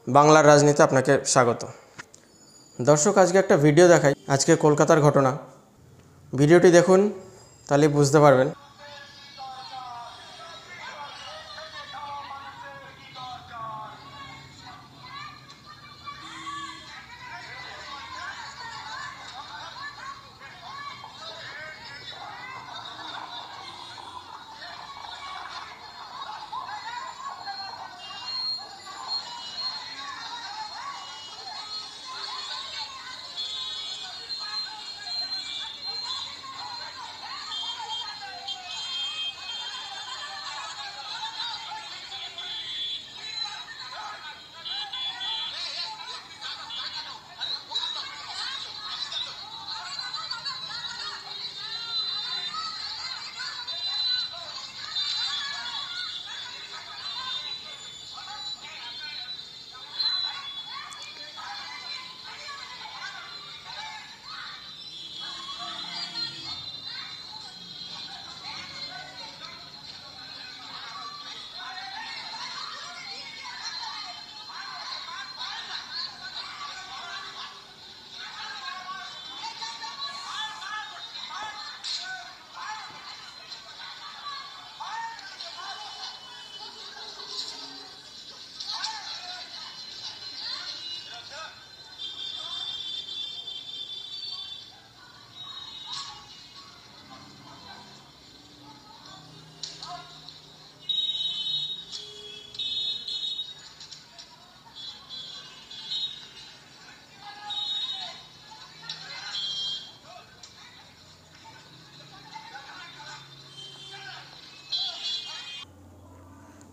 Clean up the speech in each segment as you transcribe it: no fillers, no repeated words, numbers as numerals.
বাংলার রাজনীতি আপনাকে স্বাগত। দর্শক, আজকে একটা ভিডিও দেখাই, আজকে কলকাতার ঘটনা। ভিডিওটি দেখুন, তাহলে বুঝতে পারবেন।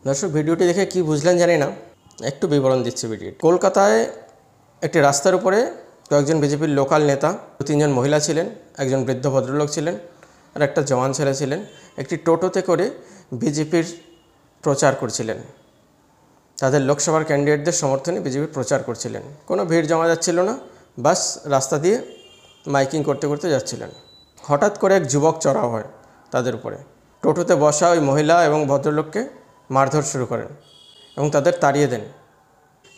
দর্শক, ভিডিওটি দেখে কি বুঝলেন জানি না, একটু বিবরণ দিচ্ছি ভিডিও। কলকাতায় একটি রাস্তার উপরে কয়েকজন বিজেপির লোকাল নেতা, 2-3 মহিলা ছিলেন, একজন বৃদ্ধ ভদ্রলোক ছিলেন আর একটা জওয়ান ছেলে ছিলেন। একটি টোটোতে করে বিজেপির প্রচার করছিলেন, তাদের লোকসভার ক্যান্ডিডেটদের সমর্থনে বিজেপির প্রচার করছিলেন। কোনো ভিড় জমা যাচ্ছিল না, বাস রাস্তা দিয়ে মাইকিং করতে করতে যাচ্ছিলেন। হঠাৎ করে এক যুবক চড়াও হয় তাদের উপরে। টোটোতে বসা ওই মহিলা এবং ভদ্রলোককে মারধর শুরু করেন এবং তাদের তাড়িয়ে দেন।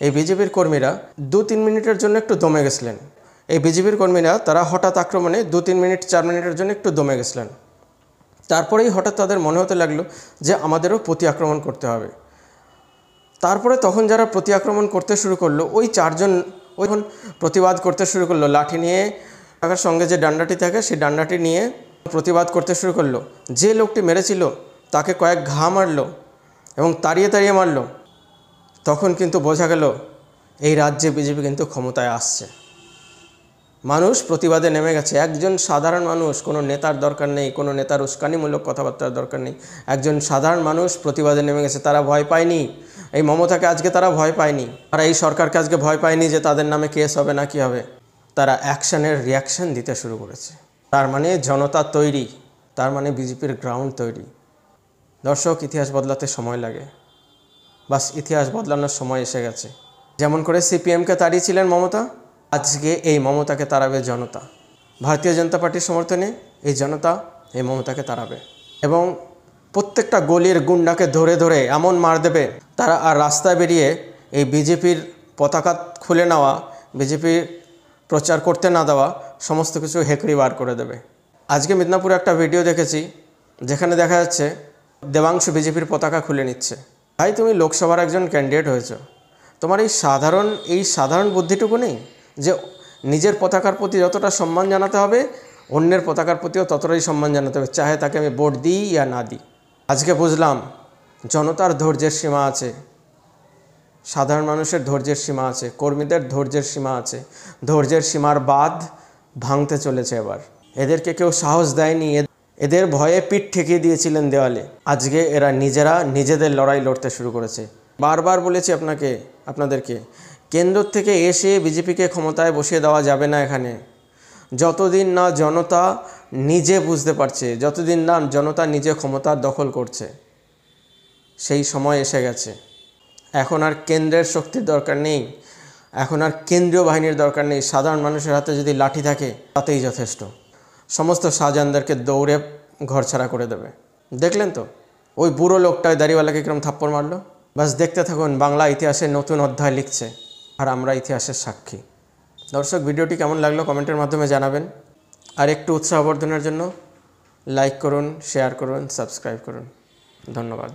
এই বিজেপির কর্মীরা 2-3 মিনিটের জন্য একটু দমে গেছিলেন। এই বিজেপির কর্মীরা তারা হঠাৎ আক্রমণে 2-3 মিনিট 4 মিনিটের জন্য একটু দমে গেছিলেন। তারপরেই হঠাৎ তাদের মনে হতে লাগলো যে আমাদেরও প্রতি আক্রমণ করতে হবে। তারপরে তখন যারা প্রতি আক্রমণ করতে শুরু করলো, ওই 4 জন ওইখন প্রতিবাদ করতে শুরু করলো। লাঠি নিয়ে, টাকার সঙ্গে যে ডান্ডাটি থাকে সেই ডান্ডাটি নিয়ে প্রতিবাদ করতে শুরু করলো। যে লোকটি মেরেছিল তাকে কয়েক ঘা মারলো এবং তাড়িয়ে তাড়িয়ে মারলো। তখন কিন্তু বোঝা গেল এই রাজ্যে বিজেপি কিন্তু ক্ষমতায় আসছে। মানুষ প্রতিবাদে নেমে গেছে। একজন সাধারণ মানুষ, কোনো নেতার দরকার নেই, কোনো নেতার উস্কানিমূলক কথাবার্তার দরকার নেই, একজন সাধারণ মানুষ প্রতিবাদে নেমে গেছে। তারা ভয় পায়নি এই মমতাকে, আজকে তারা ভয় পায়নি, তারা এই সরকারকে আজকে ভয় পায়নি যে তাদের নামে কেস হবে না কি হবে। তারা অ্যাকশনের রিয়াকশন দিতে শুরু করেছে। তার মানে জনতা তৈরি, তার মানে বিজেপির গ্রাউন্ড তৈরি। দর্শক, ইতিহাস বদলাতে সময় লাগে, বাস ইতিহাস বদলানোর সময় এসে গেছে। যেমন করে সিপিএমকে তাড়িয়েছিলেন মমতা, আজকে এই মমতাকে তাড়াবে জনতা। ভারতীয় জনতা পার্টির সমর্থনে এই জনতা এই মমতাকে তাড়াবে এবং প্রত্যেকটা গলির গুন্ডাকে ধরে ধরে এমন মার দেবে, তারা আর রাস্তায় বেরিয়ে এই বিজেপির পতাকা খুলে নেওয়া, বিজেপির প্রচার করতে না দেওয়া সমস্ত কিছু হেকড়ি বার করে দেবে। আজকে মিদনাপুরে একটা ভিডিও দেখেছি, যেখানে দেখা যাচ্ছে দেবাংশু বিজেপির পতাকা খুলে নিচ্ছে। ভাই, তুমি লোকসভার একজন ক্যান্ডিডেট হয়েছ, তোমার এই সাধারণ বুদ্ধিটুকু নেই যে নিজের পতাকার প্রতি যতটা সম্মান জানাতে হবে, অন্যের পতাকার প্রতিও ততটাই সম্মান জানাতে হবে, চাহে তাকে আমি ভোট দিই ইয়া না দিই। আজকে বুঝলাম জনতার ধৈর্যের সীমা আছে, সাধারণ মানুষের ধৈর্যের সীমা আছে, কর্মীদের ধৈর্যের সীমা আছে। ধৈর্যের সীমার বাঁধ ভাঙতে চলেছে এবার। এদেরকে কেউ সাহস দেয়নি, এদের ভয়ে পিঠ ঠেকিয়ে দিয়েছিলেন দেওয়ালে। আজকে এরা নিজেদের লড়াই লড়তে শুরু করেছে। বারবার বলেছি আপনাদেরকে, কেন্দ্র থেকে এসে বিজেপিকে ক্ষমতায় বসিয়ে দেওয়া যাবে না এখানে, যতদিন না জনতা নিজে বুঝতে পারছে, যতদিন না জনতা নিজে ক্ষমতার দখল করছে। সেই সময় এসে গেছে। এখন আর কেন্দ্রের শক্তির দরকার নেই, এখন আর কেন্দ্রীয় বাহিনীর দরকার নেই। সাধারণ মানুষের হাতে যদি লাঠি থাকে তাতেই যথেষ্ট। সমস্ত শাহজাহানদেরকে দৌড়ে ঘর ছাড়া করে দেবে। দেখলেন তো ওই বুড়ো লোকটায় দাড়িওয়ালাকে কিরম থাপ্পড় মারলো। বাস দেখতে থাকুন, বাংলা ইতিহাসের নতুন অধ্যায় লিখছে আর আমরা ইতিহাসের সাক্ষী। দর্শক, ভিডিওটি কেমন লাগলো কমেন্টের মাধ্যমে জানাবেন। আর একটু উৎসাহবর্ধনের জন্য লাইক করুন, শেয়ার করুন, সাবস্ক্রাইব করুন। ধন্যবাদ।